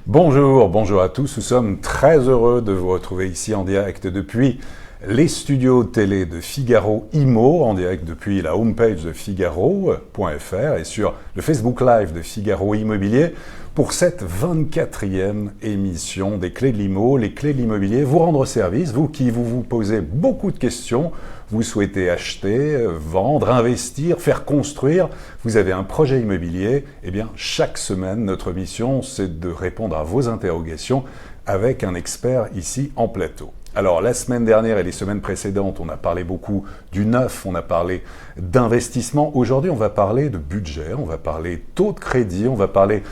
Bonjour à tous, nous sommes très heureux de vous retrouver ici en direct depuis les studios télé de Figaro Immo, en direct depuis la homepage de Figaro.fr et sur le Facebook Live de Figaro Immobilier pour cette 24e émission des Clés de l'Immo, les Clés de l'Immobilier, vous rendre service, vous qui vous posez beaucoup de questions, vous souhaitez acheter, vendre, investir, faire construire, vous avez un projet immobilier, eh bien chaque semaine notre mission c'est de répondre à vos interrogations avec un expert ici en plateau. Alors la semaine dernière et les semaines précédentes, on a parlé beaucoup du neuf, on a parlé d'investissement. Aujourd'hui, on va parler de budget, on va parler taux de crédit, on va parler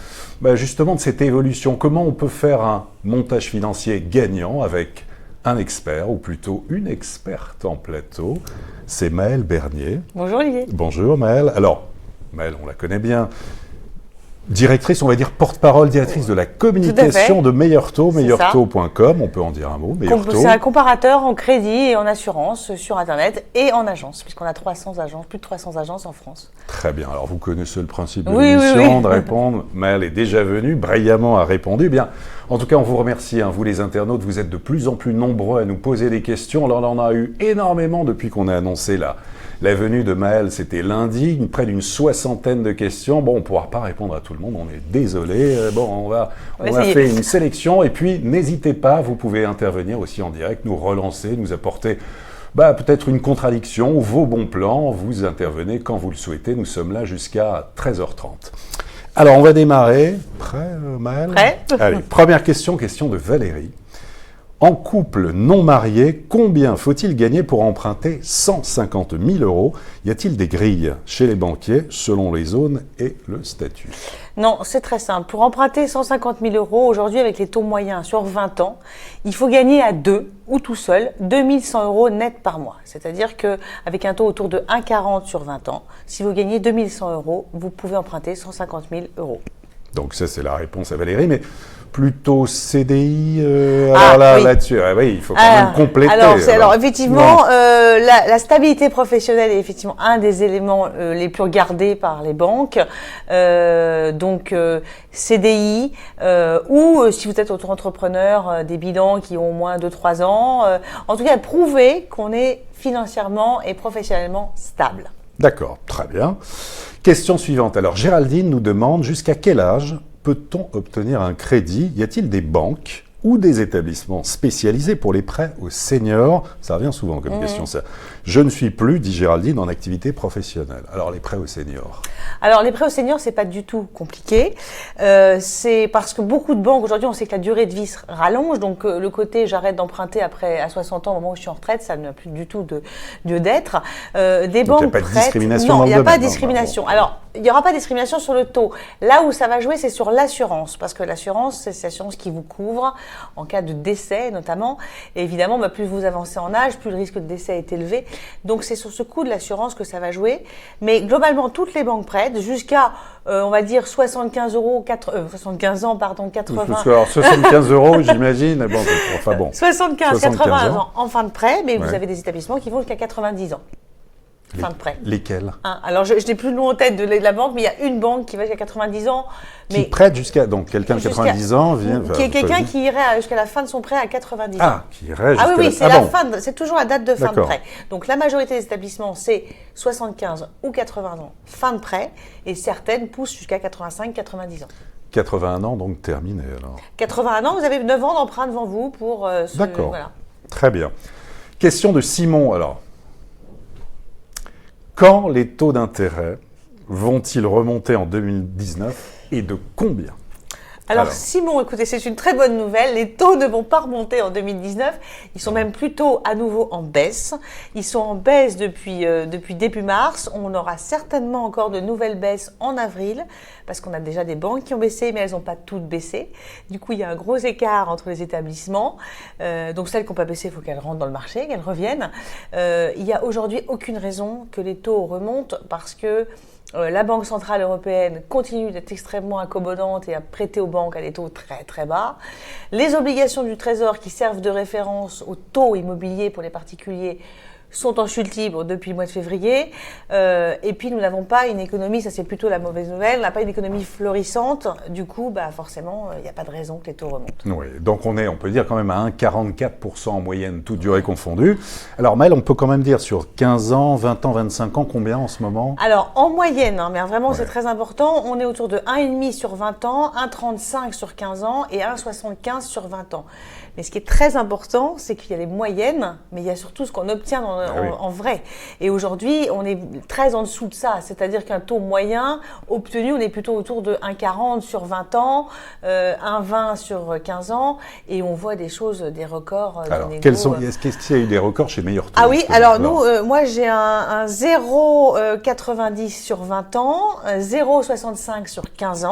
justement de cette évolution. Comment on peut faire un montage financier gagnant avec un expert, ou plutôt une experte en plateau. C'est Maëlle Bernier. Bonjour Olivier. Bonjour Maëlle. Alors, Maëlle, on la connaît bien. Directrice, on va dire porte-parole, directrice de la communication de Meilleur Taux, meilleurtaux.com, on peut en dire un mot, Meilleur Taux. C'est un comparateur en crédit et en assurance sur Internet et en agence, puisqu'on a 300 agences, plus de 300 agences en France. Très bien, alors vous connaissez le principe de l'émission, de répondre. Maëlle est déjà venue, brillamment a répondu. Bien, en tout cas, on vous remercie, vous les internautes, vous êtes de plus en plus nombreux à nous poser des questions. Alors, on en a eu énormément depuis qu'on a annoncé la venue de Maëlle, c'était lundi, près d'une 60aine de questions. Bon, on ne pourra pas répondre à tout le monde, on est désolé. On a fait une sélection et puis n'hésitez pas, vous pouvez intervenir aussi en direct, nous relancer, nous apporter peut-être une contradiction ou vos bons plans. Vous intervenez quand vous le souhaitez, nous sommes là jusqu'à 13h30. Alors, on va démarrer. Prêt, Maëlle ? Prêt. Allez, première question de Valérie. En couple non marié, combien faut-il gagner pour emprunter 150 000 €? Y a-t-il des grilles chez les banquiers selon les zones et le statut? Non, c'est très simple. Pour emprunter 150 000 € aujourd'hui avec les taux moyens sur 20 ans, il faut gagner à deux ou tout seul 2 100 € net par mois. C'est-à-dire qu'avec un taux autour de 1,40 sur 20 ans, si vous gagnez 2 100 €, vous pouvez emprunter 150 000 €. Donc ça, c'est la réponse à Valérie, mais plutôt CDI là-dessus. Oui, il faut quand même compléter. Alors effectivement, la stabilité professionnelle est effectivement un des éléments les plus regardés par les banques. Donc CDI ou si vous êtes auto-entrepreneur, des bilans qui ont au moins 2-3 ans. En tout cas, prouver qu'on est financièrement et professionnellement stable. D'accord, très bien. Question suivante. Alors, Géraldine nous demande jusqu'à quel âge peut-on obtenir un crédit? Y a-t-il des banques ou des établissements spécialisés pour les prêts aux seniors? Ça revient souvent comme question, ça. Je ne suis plus, dit Géraldine, en activité professionnelle. Alors, les prêts aux seniors? Alors, les prêts aux seniors, c'est pas du tout compliqué. C'est parce que beaucoup de banques, aujourd'hui, on sait que la durée de vie se rallonge. Donc, le côté j'arrête d'emprunter à 60 ans, au moment où je suis en retraite, ça n'a plus du tout de lieu d'être. Des banques prêtent. Il n'y a pas de discrimination dans le domaine. Non, il n'y a pas de discrimination. Alors, il n'y aura pas de discrimination sur le taux. Là où ça va jouer, c'est sur l'assurance. Parce que l'assurance, c'est l'assurance qui vous couvre en cas de décès, notamment. Et évidemment, plus vous avancez en âge, plus le risque de décès est élevé. Donc, c'est sur ce coût de l'assurance que ça va jouer. Mais globalement, toutes les banques prêtent jusqu'à, on va dire, 75 ans, 80. Alors, 75 €, j'imagine. Bon. 80 ans en fin de prêt, mais vous avez des établissements qui vont jusqu'à 90 ans. Fin de prêt. Lesquels? Alors, je n'ai plus le nom en tête de la banque, mais il y a une banque qui va jusqu'à 90 ans. Qui prête jusqu'à... Donc, quelqu'un de 90 ans vient... Quelqu'un qui irait jusqu'à la fin de son prêt à 90 ans. Ah, qui irait jusqu'à... oui, c'est toujours la date de fin de prêt. Donc, la majorité des établissements, c'est 75 ou 80 ans, fin de prêt, et certaines poussent jusqu'à 85-90 ans. 81 ans, donc terminé, alors. 81 ans, vous avez 9 ans d'emprunt devant vous pour... D'accord, voilà. Très bien. Question de Simon, alors. Quand les taux d'intérêt vont-ils remonter en 2019 et de combien? Alors Simon, écoutez, c'est une très bonne nouvelle. Les taux ne vont pas remonter en 2019. Ils sont même plutôt à nouveau en baisse. Ils sont en baisse depuis début mars. On aura certainement encore de nouvelles baisses en avril parce qu'on a déjà des banques qui ont baissé, mais elles n'ont pas toutes baissé. Du coup, il y a un gros écart entre les établissements. Donc celles qui n'ont pas baissé, il faut qu'elles rentrent dans le marché, qu'elles reviennent. Il n'y a aujourd'hui aucune raison que les taux remontent parce que La Banque Centrale Européenne continue d'être extrêmement accommodante et à prêter aux banques à des taux très très bas. Les obligations du Trésor qui servent de référence aux taux immobiliers pour les particuliers sont en chute libre depuis le mois de février. Et puis, nous n'avons pas une économie, ça c'est plutôt la mauvaise nouvelle, on n'a pas une économie florissante. Du coup, forcément, il n'y a pas de raison que les taux remontent. Oui, donc on peut dire quand même à 1,44% en moyenne, toute durée confondue. Alors Maëlle, on peut quand même dire sur 15 ans, 20 ans, 25 ans, combien en ce moment? Alors, en moyenne, mais vraiment c'est très important, on est autour de 1,5 sur 20 ans, 1,35 sur 15 ans et 1,75 sur 20 ans. Mais ce qui est très important, c'est qu'il y a les moyennes, mais il y a surtout ce qu'on obtient en vrai. Et aujourd'hui, on est très en dessous de ça. C'est-à-dire qu'un taux moyen obtenu, on est plutôt autour de 1,40 sur 20 ans, 1,20 sur 15 ans, et on voit des choses, des records. Alors, est-ce qu'il y a eu des records chez Meilleur Taux? Ah oui, alors moi j'ai un 0,90 sur 20 ans, 0,65 sur 15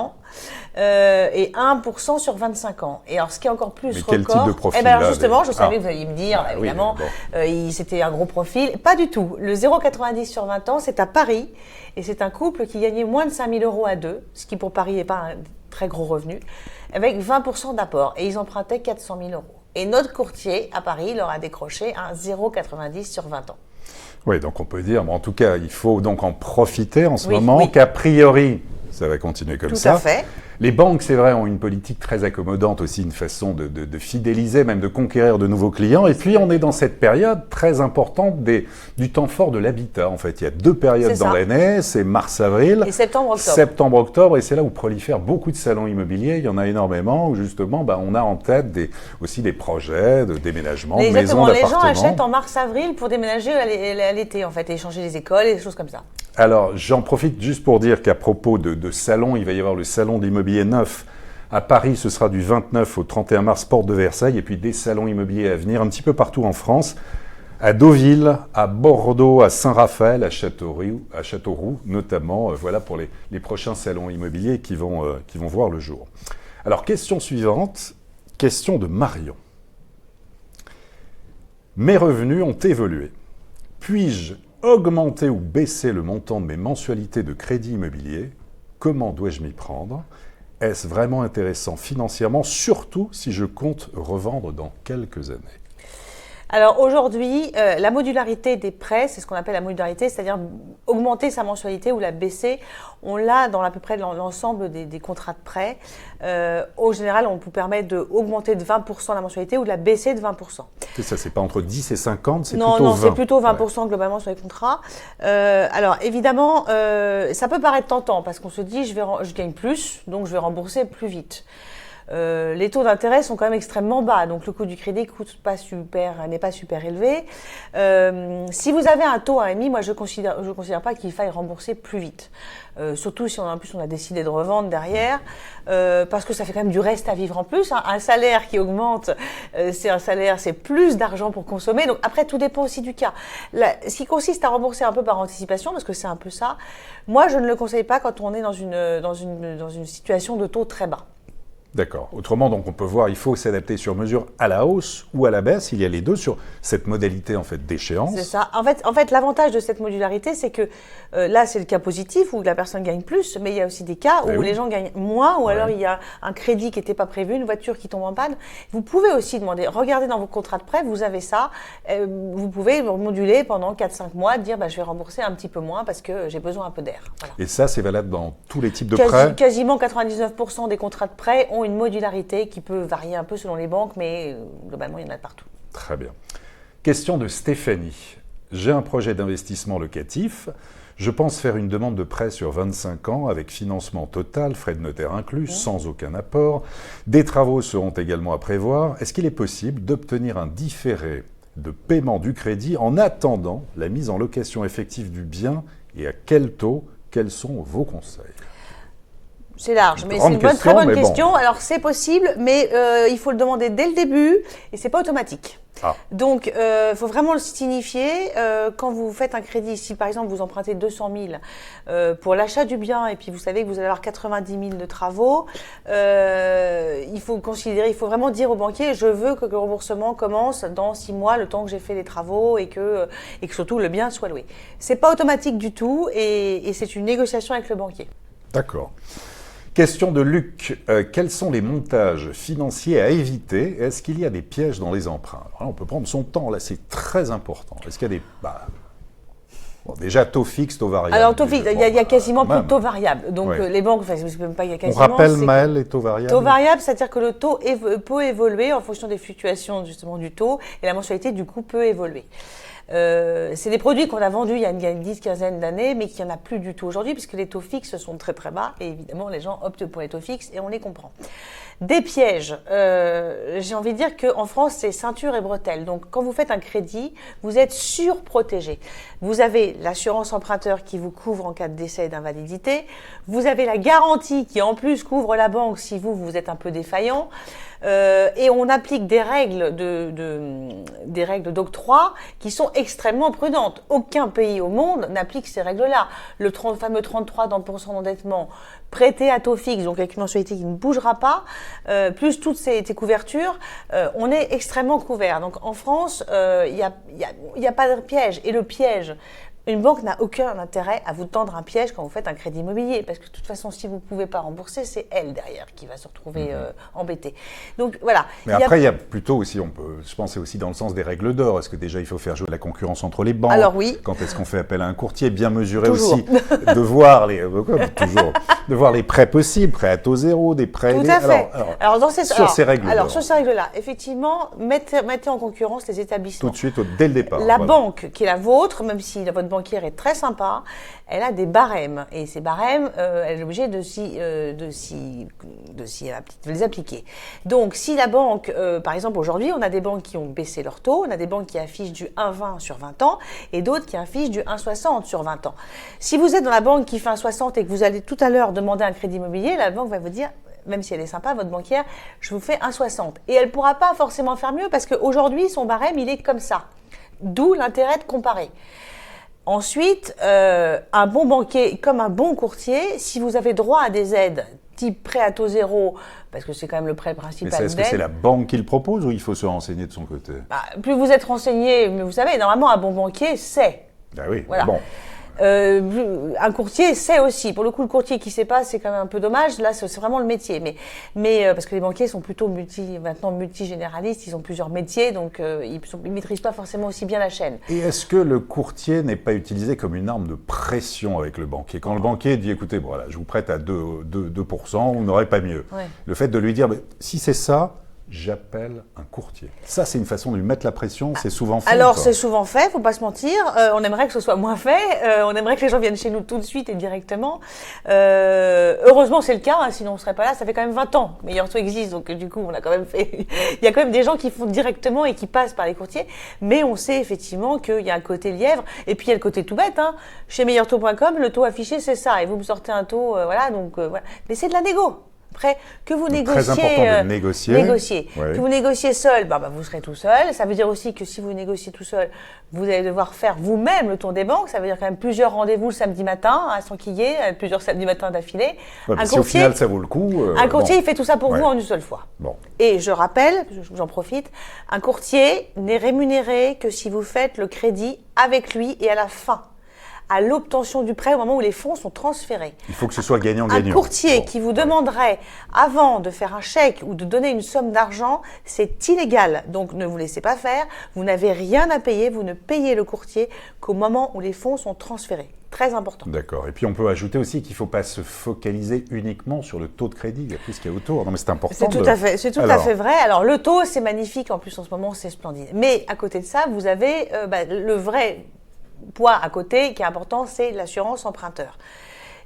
et 1% sur 25 ans. Et alors, ce qui est encore plus record... Mais quel type de profil alors justement, je savais que vous alliez me dire, évidemment, oui, c'était un gros profil. Pas du tout. Le 0,90 sur 20 ans, c'est à Paris. Et c'est un couple qui gagnait moins de 5 000 € à deux, ce qui pour Paris n'est pas un très gros revenu, avec 20% d'apport. Et ils empruntaient 400 000 €. Et notre courtier à Paris leur a décroché un 0,90 sur 20 ans. Oui, donc on peut dire, en tout cas, il faut donc en profiter en ce moment, qu'a priori, ça va continuer comme ça. Tout à fait. Les banques, c'est vrai, ont une politique très accommodante aussi, une façon de fidéliser, même de conquérir de nouveaux clients. Et puis, on est dans cette période très importante du temps fort de l'habitat. En fait, il y a deux périodes dans l'année, c'est mars-avril. Et septembre-octobre. Septembre-octobre, et c'est là où prolifèrent beaucoup de salons immobiliers. Il y en a énormément, où justement, on a en tête aussi des projets de déménagement, de maisons, d'appartements. Les gens achètent en mars-avril pour déménager à l'été, en fait, et changer les écoles et des choses comme ça. Alors, j'en profite juste pour dire qu'à propos de salons, il va y avoir le salon d'immobilier neuf à Paris, ce sera du 29 au 31 mars, porte de Versailles, et puis des salons immobiliers à venir un petit peu partout en France, à Deauville, à Bordeaux, à Saint-Raphaël, à Châteauroux notamment, voilà pour les prochains salons immobiliers qui vont voir le jour. Alors, question suivante, question de Marion. Mes revenus ont évolué. Puis-je augmenter ou baisser le montant de mes mensualités de crédit immobilier? Comment dois-je m'y prendre? Est-ce vraiment intéressant financièrement, surtout si je compte revendre dans quelques années? Alors aujourd'hui, la modularité des prêts, c'est ce qu'on appelle la modularité, c'est-à-dire augmenter sa mensualité ou la baisser. On l'a dans à peu près l'ensemble des contrats de prêt. Au général, on peut permettre d'augmenter de 20% la mensualité ou de la baisser de 20%. C'est ça, c'est pas entre 10 et 50, c'est plutôt 20. Non, c'est plutôt 20% globalement sur les contrats. Alors évidemment, ça peut paraître tentant parce qu'on se dit je gagne plus, donc je vais rembourser plus vite. Les taux d'intérêt sont quand même extrêmement bas, donc le coût du crédit n'est pas super élevé. Si vous avez un taux à 1,5, moi je considère pas qu'il faille rembourser plus vite. Surtout si en plus on a décidé de revendre derrière, parce que ça fait quand même du reste à vivre en plus. Hein. Un salaire qui augmente, c'est plus d'argent pour consommer. Donc après tout dépend aussi du cas. Ce qui consiste à rembourser un peu par anticipation, parce que c'est un peu ça. Moi je ne le conseille pas quand on est dans une situation de taux très bas. D'accord. Autrement, donc on peut voir, il faut s'adapter sur mesure à la hausse ou à la baisse. Il y a les deux sur cette modalité en fait d'échéance. C'est ça. En fait, l'avantage de cette modularité, c'est que là, c'est le cas positif où la personne gagne plus, mais il y a aussi des cas où les gens gagnent moins, ou alors il y a un crédit qui n'était pas prévu, une voiture qui tombe en panne. Vous pouvez aussi demander, regardez dans vos contrats de prêt, vous avez ça. Vous pouvez moduler pendant 4-5 mois, dire je vais rembourser un petit peu moins parce que j'ai besoin un peu d'air. Voilà. Et ça, c'est valable dans tous les types de prêts. Quasiment 99% des contrats de prêt ont une modularité qui peut varier un peu selon les banques, mais globalement, il y en a de partout. Très bien. Question de Stéphanie. J'ai un projet d'investissement locatif. Je pense faire une demande de prêt sur 25 ans avec financement total, frais de notaire inclus, sans aucun apport. Des travaux seront également à prévoir. Est-ce qu'il est possible d'obtenir un différé de paiement du crédit en attendant la mise en location effective du bien et à quel taux? Quels sont vos conseils? C'est large, mais c'est une très bonne question. Alors c'est possible, mais il faut le demander dès le début et c'est pas automatique. Ah. Donc, faut vraiment le signifier. Quand vous faites un crédit, si par exemple vous empruntez 200 000 pour l'achat du bien et puis vous savez que vous allez avoir 90 000 de travaux, il faut vraiment dire au banquier, je veux que le remboursement commence dans 6 mois, le temps que j'ai fait les travaux et que surtout le bien soit loué. C'est pas automatique du tout et c'est une négociation avec le banquier. D'accord. Question de Luc. Quels sont les montages financiers à éviter? Est-ce qu'il y a des pièges dans les emprunts? Alors là, on peut prendre son temps, là c'est très important. Est-ce qu'il y a des... Bon, déjà, taux fixe, taux variable. Alors, taux fixe, il y a quasiment plus de taux variable. Donc, les banques, enfin, c'est même pas il y a quasiment. On rappelle, Maëlle, les taux variables. Taux variable, c'est-à-dire que le taux peut évoluer en fonction des fluctuations, justement, du taux, et la mensualité, du coup, peut évoluer. C'est des produits qu'on a vendus il y a une 10-15 d'années, mais qu'il n'y en a plus du tout aujourd'hui, puisque les taux fixes sont très très bas, et évidemment, les gens optent pour les taux fixes, et on les comprend. Des pièges. J'ai envie de dire qu'en France, c'est ceinture et bretelles. Donc, quand vous faites un crédit, vous êtes surprotégé. Vous avez l'assurance emprunteur qui vous couvre en cas de décès et d'invalidité. Vous avez la garantie qui, en plus, couvre la banque si vous êtes un peu défaillant. Et on applique des règles des règles d'octroi qui sont extrêmement prudentes. Aucun pays au monde n'applique ces règles-là. Le fameux 33% d'endettement prêté à taux fixe, donc avec une mensualité qui ne bougera pas, plus toutes ces couvertures, on est extrêmement couvert. Donc en France, il y a pas de piège. Et le piège, une banque n'a aucun intérêt à vous tendre un piège quand vous faites un crédit immobilier, parce que de toute façon, si vous ne pouvez pas rembourser, c'est elle derrière qui va se retrouver embêtée. Donc voilà. Mais après, il y a plutôt aussi, je pense, c'est aussi dans le sens des règles d'or. Est-ce que déjà il faut faire jouer la concurrence entre les banques? Alors oui. Quand est-ce qu'on fait appel à un courtier? Bien mesurer toujours. Aussi, de voir de voir les prêts possibles, prêts à taux zéro, des prêts. Tout à fait. Sur ces règles-là. Alors sur ces règles-là, effectivement, mettez en concurrence les établissements. Tout de suite, dès le départ. La banque qui est la vôtre, même si votre banquière est très sympa, elle a des barèmes. Et ces barèmes, elle est obligée de les appliquer. Donc, si la banque, par exemple, aujourd'hui, on a des banques qui ont baissé leur taux, on a des banques qui affichent du 1,20 sur 20 ans et d'autres qui affichent du 1,60 sur 20 ans. Si vous êtes dans la banque qui fait 1,60 et que vous allez tout à l'heure demander un crédit immobilier, la banque va vous dire, même si elle est sympa, votre banquière, je vous fais 1,60. Et elle ne pourra pas forcément faire mieux parce qu'aujourd'hui, son barème, il est comme ça. D'où l'intérêt de comparer. Ensuite, un bon banquier, comme un bon courtier, si vous avez droit à des aides type prêt à taux zéro, parce que c'est quand même le prêt principal d'aide. Est-ce que c'est la banque qui le propose ou il faut se renseigner de son côté? Plus vous êtes renseigné, mais vous savez, normalement, un bon banquier sait. Ah oui, voilà. Bon. Un courtier sait aussi. Pour le coup, le courtier qui ne sait pas, c'est quand même un peu dommage. Là, c'est vraiment le métier. Mais parce que les banquiers sont plutôt multigénéralistes, ils ont plusieurs métiers, donc ils ne maîtrisent pas forcément aussi bien la chaîne. Et est-ce que le courtier n'est pas utilisé comme une arme de pression avec le banquier? Quand le banquier dit, écoutez, voilà, je vous prête à 2%, vous n'aurez pas mieux. Ouais. Le fait de lui dire, si c'est ça, j'appelle un courtier. Ça, c'est une façon de lui mettre la pression, c'est souvent fait. Alors, c'est souvent fait, faut pas se mentir. On aimerait que ce soit moins fait. On aimerait que les gens viennent chez nous tout de suite et directement. Heureusement, c'est le cas, hein, sinon on serait pas là. Ça fait quand même 20 ans que Meilleur Taux existe, donc du coup, on a quand même fait... Il y a quand même des gens qui font directement et qui passent par les courtiers. Mais on sait effectivement qu'il y a un côté lièvre. Et puis, il y a le côté tout bête. Hein. Chez meilleurtaux.com, le taux affiché, c'est ça. Et vous me sortez un taux, voilà. Donc, voilà. Mais c'est de la négo. Après, que vous négociez, très important de négocier. Ouais. Que vous négociez seul, vous serez tout seul. Ça veut dire aussi que si vous négociez tout seul, vous allez devoir faire vous-même le tour des banques. Ça veut dire quand même plusieurs rendez-vous le samedi matin à s'enquiller, plusieurs samedis matins d'affilée. Ouais, si au final ça vaut le coup. Un courtier, il fait tout ça pour vous en une seule fois. Bon. Et je rappelle, j'en profite, un courtier n'est rémunéré que si vous faites le crédit avec lui et à la fin, à l'obtention du prêt au moment où les fonds sont transférés. Il faut que ce soit gagnant-gagnant. Un courtier qui vous demanderait, avant de faire un chèque ou de donner une somme d'argent, c'est illégal. Donc ne vous laissez pas faire, vous n'avez rien à payer, vous ne payez le courtier qu'au moment où les fonds sont transférés. Très important. D'accord. Et puis on peut ajouter aussi qu'il ne faut pas se focaliser uniquement sur le taux de crédit, il y a tout ce qu'il y a autour. Non mais c'est important. C'est tout à fait vrai. Alors le taux, c'est magnifique, en plus en ce moment c'est splendide. Mais à côté de ça, vous avez le vrai poids à côté qui est important, c'est l'assurance emprunteur.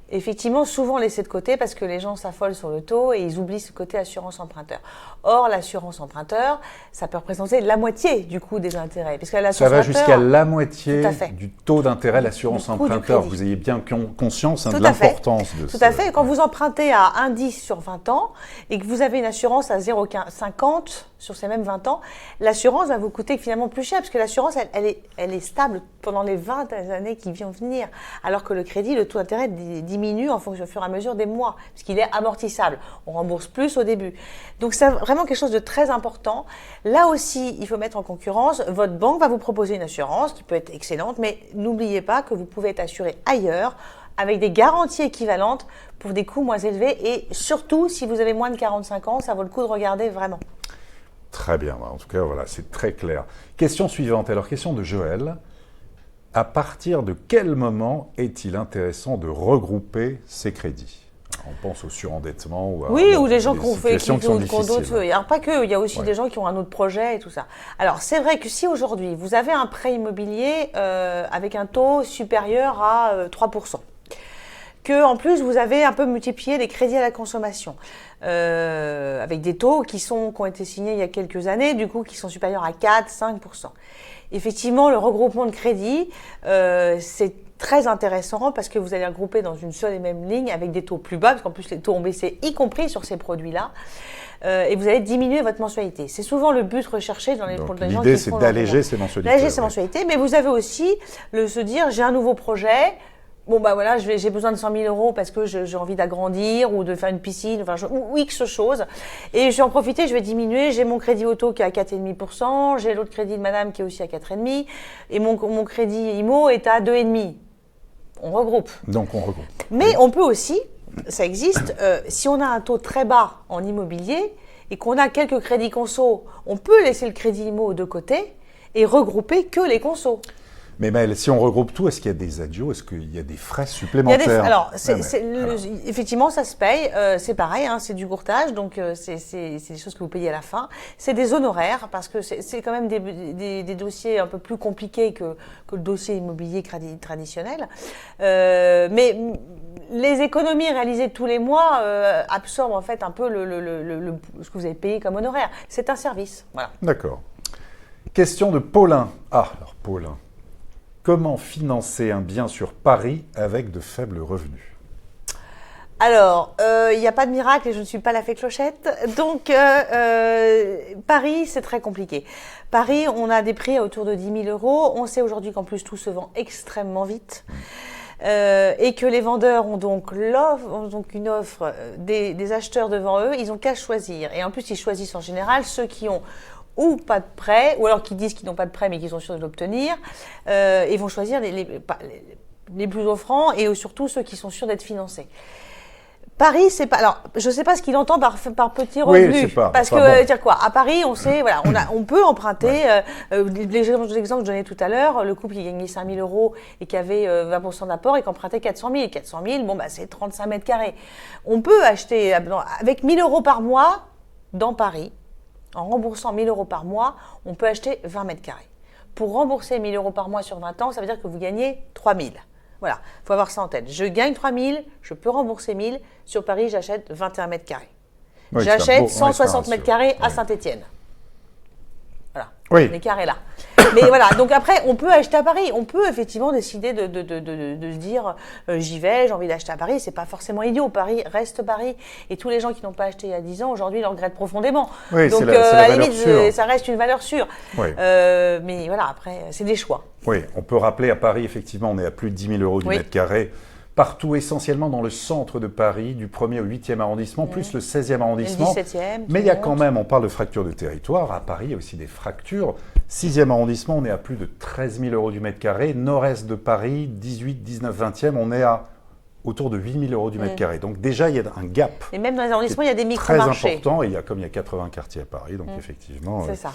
effectivement souvent laissé de côté parce que les gens s'affolent sur le taux et ils oublient ce côté assurance emprunteur. Or, l'assurance emprunteur, ça peut représenter la moitié du coût des intérêts. Parce que ça va jusqu'à la moitié du taux d'intérêt l'assurance emprunteur. Vous ayez bien conscience de l'importance de ça. Tout à fait. Quand vous empruntez à 1,10 sur 20 ans et que vous avez une assurance à 0,50 sur ces mêmes 20 ans, l'assurance va vous coûter finalement plus cher parce que l'assurance, elle est stable pendant les 20 années qui viennent venir. Alors que le crédit, le taux d'intérêt diminue en fonction au fur et à mesure des mois puisqu'il est amortissable. On rembourse plus au début. Donc c'est vraiment quelque chose de très important. Là aussi, il faut mettre en concurrence. Votre banque va vous proposer une assurance qui peut être excellente, mais n'oubliez pas que vous pouvez être assuré ailleurs avec des garanties équivalentes pour des coûts moins élevés et surtout, si vous avez moins de 45 ans, ça vaut le coup de regarder vraiment. Très bien. En tout cas, voilà, c'est très clair. Question suivante. Alors, question de Joël. À partir de quel moment est-il intéressant de regrouper ces crédits ? On pense au surendettement ou à ou des gens qui ont d'autres. Alors pas que, il y a aussi des gens qui ont un autre projet et tout ça. Alors c'est vrai que si aujourd'hui vous avez un prêt immobilier avec un taux supérieur à 3%, que en plus vous avez un peu multiplié les crédits à la consommation avec des taux qui ont été signés il y a quelques années, du coup qui sont supérieurs à 4-5%. Effectivement, le regroupement de crédits, c'est très intéressant parce que vous allez regrouper dans une seule et même ligne avec des taux plus bas, parce qu'en plus les taux ont baissé, y compris sur ces produits-là, et vous allez diminuer votre mensualité. C'est souvent le but recherché dans les gens qui font. L'idée, c'est d'alléger ces mensualités. D'alléger ces mensualités, mais vous avez aussi se dire, j'ai un nouveau projet. Bon, bah voilà, j'ai besoin de 100 000 euros parce que j'ai envie d'agrandir ou de faire une piscine, ou X chose. Et je vais en profiter, je vais diminuer. J'ai mon crédit auto qui est à 4,5%, j'ai l'autre crédit de madame qui est aussi à 4,5%, et mon crédit IMO est à 2,5%. On regroupe. Donc, on regroupe. Mais on peut aussi, ça existe, si on a un taux très bas en immobilier et qu'on a quelques crédits conso, on peut laisser le crédit IMO de côté et regrouper que les consos. Mais Maëlle, si on regroupe tout, est-ce qu'il y a des adios? Est-ce qu'il y a des frais supplémentaires? Alors, effectivement, ça se paye. C'est pareil, hein, c'est du courtage, donc c'est des choses que vous payez à la fin. C'est des honoraires, parce que c'est quand même des dossiers un peu plus compliqués que le dossier immobilier traditionnel. Mais les économies réalisées tous les mois absorbent en fait un peu ce que vous avez payé comme honoraire. C'est un service, voilà. D'accord. Question de Paulin. Ah, alors Paulin. Comment financer un bien sur Paris avec de faibles revenus? Alors, il n'y a pas de miracle et je ne suis pas la fée Clochette. Donc, Paris, c'est très compliqué. Paris, on a des prix à autour de 10 000 euros. On sait aujourd'hui qu'en plus, tout se vend extrêmement vite. Et que les vendeurs ont donc une offre des acheteurs devant eux. Ils n'ont qu'à choisir. Et en plus, ils choisissent en général ceux qui ont ou pas de prêt, ou alors qui disent qu'ils n'ont pas de prêt mais qu'ils sont sûrs de l'obtenir, et vont choisir les plus offrants et surtout ceux qui sont sûrs d'être financés. Paris, c'est pas. Alors, je sais pas ce qu'il entend par petit revenu. Oui, c'est pas. Parce que, dire quoi? À Paris, on sait, voilà, on peut emprunter. Les exemples que je donnais tout à l'heure, le couple qui gagnait 5 000 euros et qui avait 20% d'apport et qui empruntait 400 000. 400 000, bon, bah, c'est 35 mètres carrés. On peut acheter, avec 1 000 euros par mois, dans Paris, en remboursant 1 000 euros par mois, on peut acheter 20 mètres carrés. Pour rembourser 1 000 euros par mois sur 20 ans, ça veut dire que vous gagnez 3 000. Voilà, il faut avoir ça en tête. Je gagne 3 000, je peux rembourser 1 000. Sur Paris, j'achète 21 mètres carrés. Oui, j'achète 160 mètres carrés à Saint-Étienne. Voilà, oui. Les carrés là. Mais voilà, donc après, on peut acheter à Paris. On peut effectivement décider de se dire j'y vais, j'ai envie d'acheter à Paris. C'est pas forcément idiot. Paris reste Paris. Et tous les gens qui n'ont pas acheté il y a 10 ans, aujourd'hui, le regrettent profondément. Oui, donc, c'est la limite, sûre. ça reste une valeur sûre. Oui. Mais voilà, après, c'est des choix. Oui, on peut rappeler à Paris, effectivement, on est à plus de 10 000 euros du mètre carré. Partout, essentiellement dans le centre de Paris, du 1er au 8e arrondissement, plus le 16e arrondissement. Le 17e. Mais il y a quand même, on parle de fractures de territoire. À Paris, il y a aussi des fractures. 6e arrondissement, on est à plus de 13 000 euros du mètre carré. Nord-est de Paris, 18, 19, 20e, on est à autour de 8 000 euros du mètre carré. Donc déjà, il y a un gap. Et même dans les arrondissements, il y a des micro-marchés. Très important. Et comme il y a 80 quartiers à Paris, donc effectivement, c'est ça.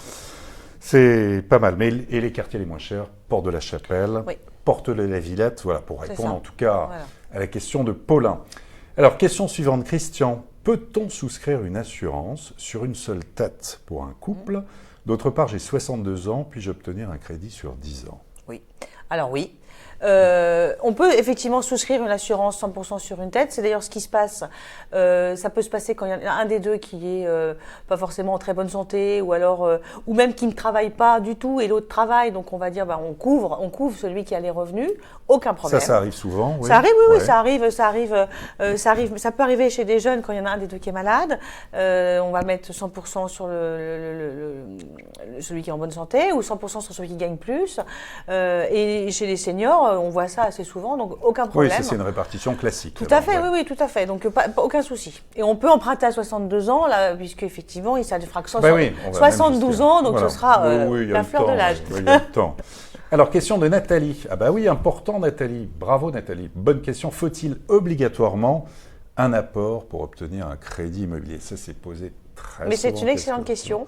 C'est pas mal. Et les quartiers les moins chers, Porte de la Chapelle, oui. Porte de la Villette, voilà, pour répondre en tout cas voilà. à la question de Paulin. Alors, question suivante, Christian. Peut-on souscrire une assurance sur une seule tête pour un couple? D'autre part, j'ai 62 ans, puis-je obtenir un crédit sur 10 ans? Oui. Alors oui. On peut effectivement souscrire une assurance 100% sur une tête. C'est d'ailleurs ce qui se passe. Ça peut se passer quand il y a un des deux qui est pas forcément en très bonne santé, ou alors ou même qui ne travaille pas du tout et l'autre travaille. Donc on va dire, on couvre celui qui a les revenus. Aucun problème. Ça arrive souvent. Oui. Ça arrive, oui, Ouais. ça arrive. Ça peut arriver chez des jeunes quand il y en a un des deux qui est malade. On va mettre 100% sur celui qui est en bonne santé, ou 100% sur celui qui gagne plus. Et chez les seniors, on voit ça assez souvent, donc aucun problème. Oui, c'est une répartition classique. Tout à fait, oui, tout à fait. Donc aucun souci. Et on peut emprunter à 62 ans, là, puisque effectivement, ça fera que 72 ans, donc voilà. ce sera il y a la le fleur temps, de l'âge. il y a le temps. Alors, question de Nathalie. Ah bah oui, important Nathalie. Bravo Nathalie. Bonne question. Faut-il obligatoirement un apport pour obtenir un crédit immobilier? Ça, c'est posé très Mais souvent. c'est une excellente question.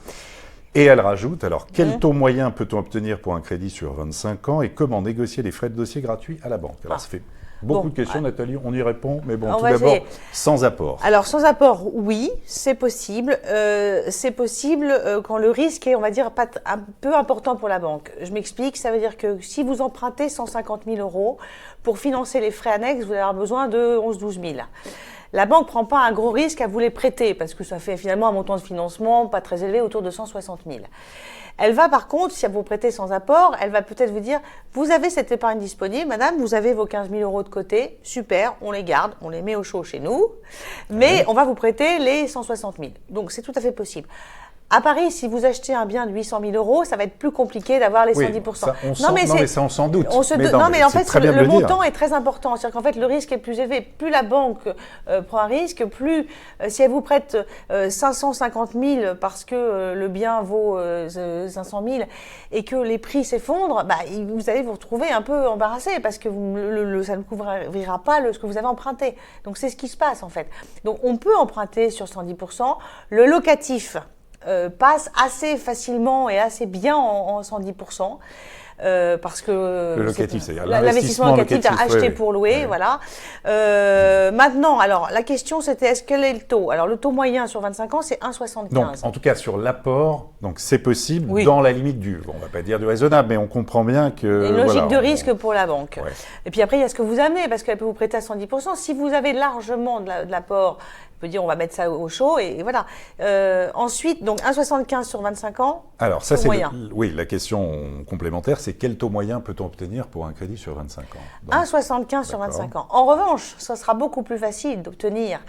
Et elle rajoute, alors, quel taux moyen peut-on obtenir pour un crédit sur 25 ans et comment négocier les frais de dossier gratuits à la banque? Alors, ça fait beaucoup de questions, Nathalie, on y répond, mais bon, tout d'abord, sans apport. Alors, sans apport, oui, c'est possible. C'est possible quand le risque est, on va dire, un peu important pour la banque. Je m'explique, ça veut dire que si vous empruntez 150 000 euros pour financer les frais annexes, vous allez avoir besoin de 11-12 000. La banque ne prend pas un gros risque à vous les prêter parce que ça fait finalement un montant de financement pas très élevé, autour de 160 000. Elle va par contre, si elle vous prêtez sans apport, elle va peut-être vous dire « Vous avez cette épargne disponible, madame, vous avez vos 15 000 euros de côté, super, on les garde, on les met au chaud chez nous, mais on va vous prêter les 160 000. » Donc c'est tout à fait possible. À Paris, si vous achetez un bien de 800 000 euros, ça va être plus compliqué d'avoir les 110%. Ça, mais ça, on s'en doute. Mais en fait, le montant est très important. C'est-à-dire qu'en fait, le risque est plus élevé. Plus la banque prend un risque, plus si elle vous prête 550 000 parce que le bien vaut 500 000 et que les prix s'effondrent, vous allez vous retrouver un peu embarrassé parce que ça ne couvrira pas ce que vous avez emprunté. Donc, c'est ce qui se passe en fait. Donc, on peut emprunter sur 110%. Le locatif passe assez facilement et assez bien en 110%. Parce que le locatif, c'est-à-dire l'investissement locatif, acheté pour louer, voilà. Maintenant, alors la question c'était quel est le taux? Alors le taux moyen sur 25 ans, c'est 1,75. Donc, en tout cas sur l'apport, donc c'est possible dans la limite on va pas dire du raisonnable, mais on comprend bien que une logique de risque pour la banque. Ouais. Et puis après il y a ce que vous amenez, parce qu'elle peut vous prêter à 110%. Si vous avez largement de l'apport, on peut dire on va mettre ça au chaud et voilà. Ensuite, donc 1,75 sur 25 ans. Alors ça c'est la question complémentaire, c'est quel taux moyen peut-on obtenir pour un crédit sur 25 ans? 1,75 sur 25 ans. En revanche, ça sera beaucoup plus facile d'obtenir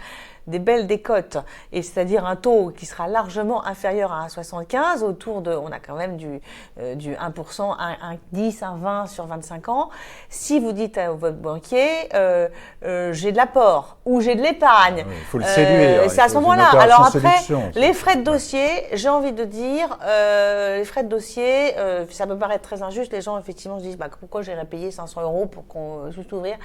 des belles décotes, et c'est-à-dire un taux qui sera largement inférieur à 1,75, autour de, on a quand même du 1%, 1,10, 1,20 sur 25 ans. Si vous dites à votre banquier, j'ai de l'apport ou j'ai de l'épargne, il faut le séduire. C'est à ce moment-là. Alors après, les frais de dossier, j'ai envie de dire, les frais de dossier, ça peut paraître très injuste. Les gens effectivement se disent, pourquoi j'irais payer 500 euros pour qu'on juste ouvrir?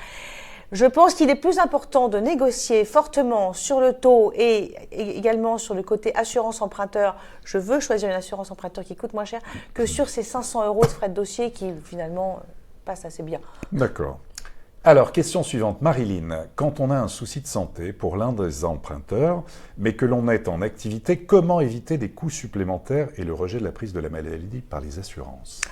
Je pense qu'il est plus important de négocier fortement sur le taux et également sur le côté assurance emprunteur. Je veux choisir une assurance emprunteur qui coûte moins cher que sur ces 500 euros de frais de dossier qui finalement passent assez bien. D'accord. Alors, question suivante. Marilyn, quand on a un souci de santé pour l'un des emprunteurs, mais que l'on est en activité, comment éviter des coûts supplémentaires et le rejet de la prise de la maladie par les assurances?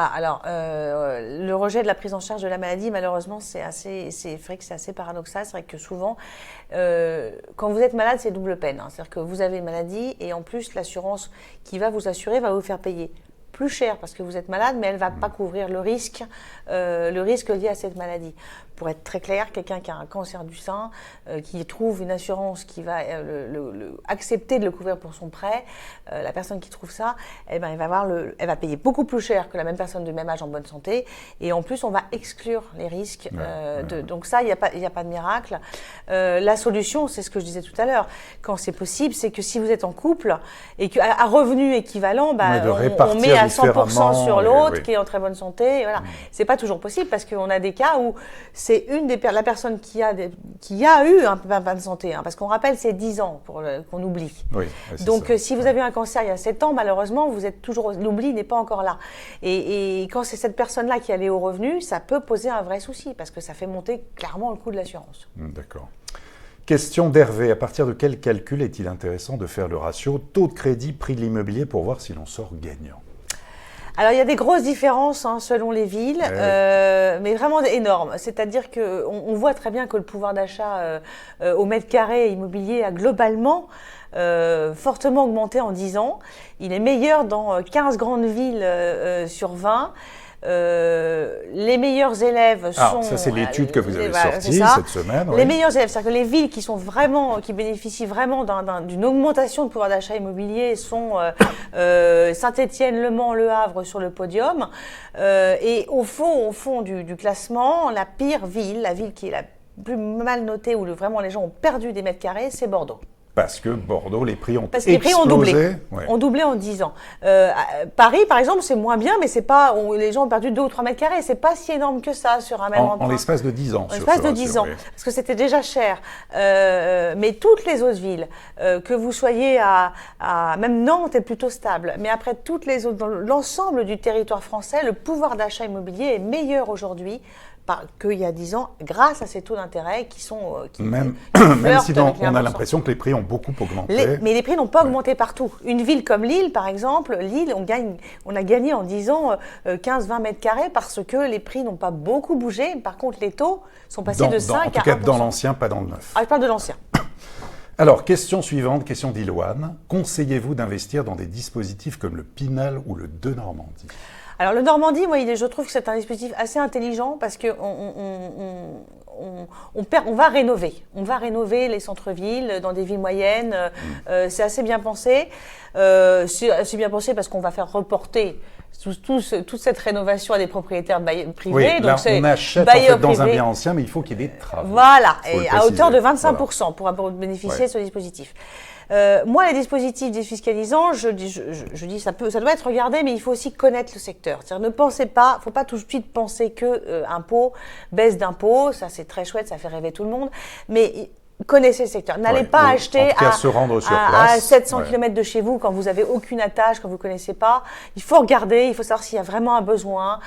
Alors, le rejet de la prise en charge de la maladie, malheureusement, c'est vrai que c'est assez paradoxal. C'est vrai que souvent, quand vous êtes malade, c'est double peine. C'est-à-dire que vous avez une maladie et en plus, l'assurance qui va vous assurer va vous faire payer plus cher parce que vous êtes malade, mais elle ne va pas couvrir le risque lié à cette maladie. Pour être très clair, quelqu'un qui a un cancer du sein, qui trouve une assurance qui va accepter de le couvrir pour son prêt, la personne qui trouve ça, elle va payer beaucoup plus cher que la même personne de même âge en bonne santé, et en plus on va exclure les risques. Donc ça, il n'y a pas de miracle. La solution, c'est ce que je disais tout à l'heure, quand c'est possible, c'est que si vous êtes en couple et qu'à revenu équivalent, on met à 100% sur l'autre qui est en très bonne santé. Et voilà. C'est pas toujours possible parce qu'on a des cas où c'est la personne qui a eu un pépin de santé, parce qu'on rappelle c'est 10 ans qu'on oublie. Oui, donc si vous avez eu un cancer il y a 7 ans, malheureusement l'oubli n'est pas encore là. Et quand c'est cette personne-là qui a les hauts revenus, ça peut poser un vrai souci parce que ça fait monter clairement le coût de l'assurance. D'accord. Question d'Hervé. À partir de quel calcul est-il intéressant de faire le ratio taux de crédit prix de l'immobilier pour voir si l'on sort gagnant? Alors, il y a des grosses différences selon les villes, mais vraiment énormes. C'est-à-dire qu'on voit très bien que le pouvoir d'achat au mètre carré immobilier a globalement fortement augmenté en 10 ans. Il est meilleur dans 15 grandes villes sur 20. Les meilleurs élèves sont... ça c'est l'étude que vous avez sortie cette semaine. Les meilleurs élèves, c'est-à-dire que les villes qui bénéficient vraiment d'une augmentation de pouvoir d'achat immobilier sont Saint-Étienne, Le Mans, Le Havre sur le podium. Et au fond du classement, la pire ville, la ville qui est la plus mal notée, où vraiment les gens ont perdu des mètres carrés, c'est Bordeaux. Parce que Bordeaux, les prix ont Parce que les prix ont doublé. Ouais. Ont doublé en 10 ans. Paris, par exemple, c'est moins bien, mais c'est pas, les gens ont perdu 2 ou 3 mètres carrés. C'est pas si énorme que ça sur un même emprunt. En l'espace de 10 ans. En l'espace de 10 ans. Oui. Parce que c'était déjà cher. Mais toutes les autres villes, que vous soyez même Nantes est plutôt stable. Mais après toutes les autres, dans l'ensemble du territoire français, le pouvoir d'achat immobilier est meilleur aujourd'hui qu'il y a 10 ans, grâce à ces taux d'intérêt qui sont... même si on a l'impression que les prix ont beaucoup augmenté. Mais les prix n'ont pas augmenté partout. Une ville comme Lille, par exemple, Lille, on a gagné en 10 ans 15-20 mètres carrés parce que les prix n'ont pas beaucoup bougé. Par contre, les taux sont passés de 5 à 1%. En tout cas, dans l'ancien, pas dans le neuf. Ah, je parle de l'ancien. Alors, question suivante, question d'Iloane. Conseillez-vous d'investir dans des dispositifs comme le Pinel ou le De Normandie ? Alors le Normandie, moi, je trouve que c'est un dispositif assez intelligent parce que on va rénover. On va rénover les centres-villes dans des villes moyennes. C'est assez bien pensé. C'est assez bien pensé parce qu'on va faire reporter toute cette rénovation à des propriétaires privés. Oui, là, on achète en fait dans un bien ancien, mais il faut qu'il y ait des travaux. Voilà, et à hauteur de 25% pour bénéficier de ce dispositif. Moi, les dispositifs défiscalisants, je dis ça doit être regardé, mais il faut aussi connaître le secteur. C'est-à-dire, ne pensez pas, faut pas tout de suite penser que impôts, baisse d'impôts, ça c'est très chouette, ça fait rêver tout le monde, mais connaissez le secteur. N'allez pas acheter à 700 km de chez vous quand vous avez aucune attache, quand vous connaissez pas. Il faut regarder, il faut savoir s'il y a vraiment un besoin,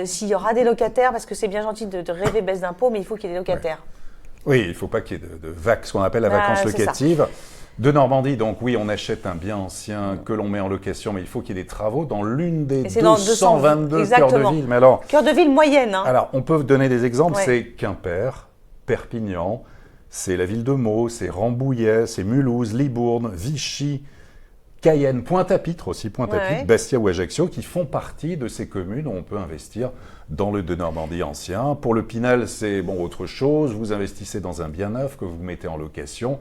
s'il y aura des locataires, parce que c'est bien gentil de rêver baisse d'impôts, mais il faut qu'il y ait des locataires. Oui, il ne faut pas qu'il y ait ce qu'on appelle la vacance locative. De Normandie, donc oui, on achète un bien ancien que l'on met en location, mais il faut qu'il y ait des travaux dans l'une des 222 cœurs de ville. Mais alors, cœur de ville moyenne. Alors, on peut vous donner des exemples, c'est Quimper, Perpignan, c'est la ville de Meaux, c'est Rambouillet, c'est Mulhouse, Libourne, Vichy, Cayenne, Pointe-à-Pitre aussi, Bastia ou Ajaccio, qui font partie de ces communes où on peut investir dans le De Normandie ancien. Pour le Pinel, c'est autre chose, vous investissez dans un bien neuf que vous mettez en location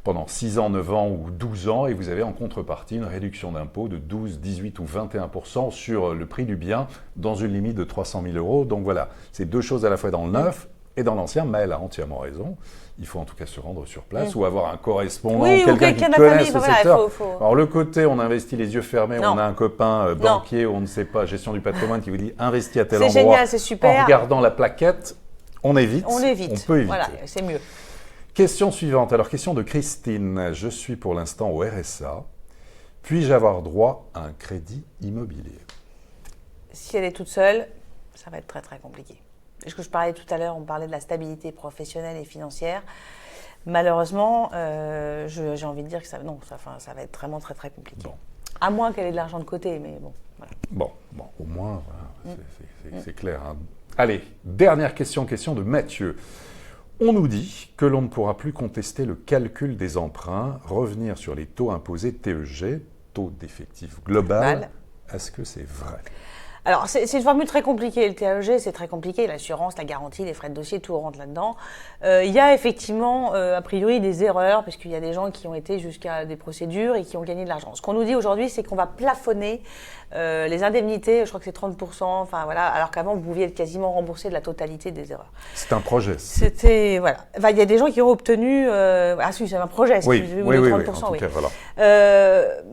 pendant 6 ans, 9 ans ou 12 ans, et vous avez en contrepartie une réduction d'impôt de 12, 18 ou 21% sur le prix du bien, dans une limite de 300 000 €. Donc voilà, c'est deux choses à la fois dans le neuf et dans l'ancien, mais elle a entièrement raison. Il faut en tout cas se rendre sur place ou avoir un correspondant, quelqu'un qui connaisse le secteur. Alors le côté, on investit les yeux fermés, on a un copain banquier, on ne sait pas, gestion du patrimoine, qui vous dit investis à tel endroit. C'est génial, c'est super. En regardant la plaquette, on évite. On peut éviter. Voilà, c'est mieux. Question suivante. Alors, question de Christine. Je suis pour l'instant au RSA. Puis-je avoir droit à un crédit immobilier ? Si elle est toute seule, ça va être très très compliqué. Ce que je parlais tout à l'heure, on parlait de la stabilité professionnelle et financière. Malheureusement, j'ai envie de dire que ça va être vraiment très très compliqué. Bon. À moins qu'elle ait de l'argent de côté, mais bon. Voilà. Bon, au moins, voilà, c'est clair. Hein. Allez, dernière question de Mathieu. On nous dit que l'on ne pourra plus contester le calcul des emprunts, revenir sur les taux imposés TEG, taux d'effectif global. Est-ce que c'est vrai ? Alors, c'est une formule très compliquée. Le TEG, c'est très compliqué. L'assurance, la garantie, les frais de dossier, tout rentre là-dedans. Il y a effectivement, a priori, des erreurs, parce qu'il y a des gens qui ont été jusqu'à des procédures et qui ont gagné de l'argent. Ce qu'on nous dit aujourd'hui, c'est qu'on va plafonner les indemnités, je crois que c'est 30%, enfin voilà, alors qu'avant, vous pouviez quasiment rembourser de la totalité des erreurs. C'est un projet. C'était, voilà. Enfin, il y a des gens qui ont obtenu, c'est un projet, oui, 30%, en tout cas, voilà.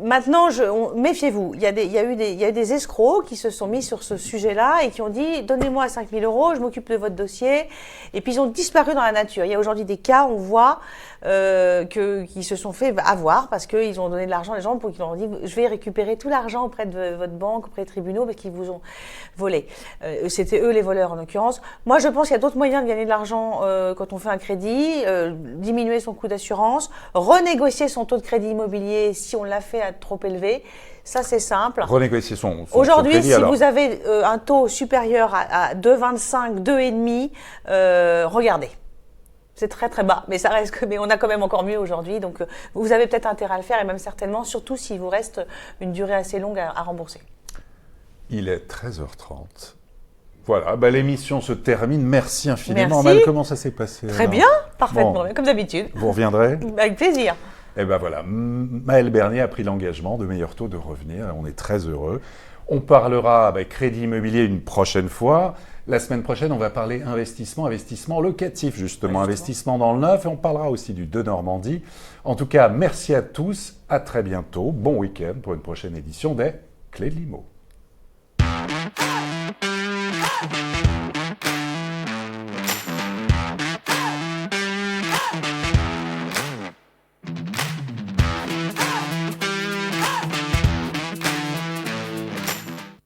Maintenant, méfiez-vous. Il y a eu des escrocs qui se sont mis sur ce sujet-là et qui ont dit, donnez-moi 5 000 €, je m'occupe de votre dossier. Et puis, ils ont disparu dans la nature. Il y a aujourd'hui des cas, on voit, qui se sont fait avoir parce qu'ils ont donné de l'argent à les gens pour qu'ils leur ont dit je vais récupérer tout l'argent auprès de votre banque, auprès des tribunaux parce qu'ils vous ont volé. C'était eux les voleurs en l'occurrence. Moi je pense qu'il y a d'autres moyens de gagner de l'argent quand on fait un crédit, diminuer son coût d'assurance, renégocier son taux de crédit immobilier si on l'a fait à trop élevé. Ça, c'est simple. Renégocier son Aujourd'hui, crédit, si alors. vous avez un taux supérieur à 2,25, 2,5, regardez. C'est très très bas, mais ça reste mais on a quand même encore mieux aujourd'hui. Donc, vous avez peut-être intérêt à le faire et même certainement, surtout s'il vous reste une durée assez longue à rembourser. Il est 13h30. Voilà, l'émission se termine. Merci infiniment. Merci. Mel, comment ça s'est passé? Très bien, parfaitement, comme d'habitude. Vous reviendrez? Avec plaisir. Et ben voilà, Maël Bernier a pris l'engagement de Meilleur Taux de revenir. On est très heureux. On parlera crédit immobilier une prochaine fois. La semaine prochaine, on va parler investissement locatif justement, investissement dans le neuf. Et on parlera aussi du De Normandie. En tout cas, merci à tous. À très bientôt. Bon week-end pour une prochaine édition des Clés de l'Immo.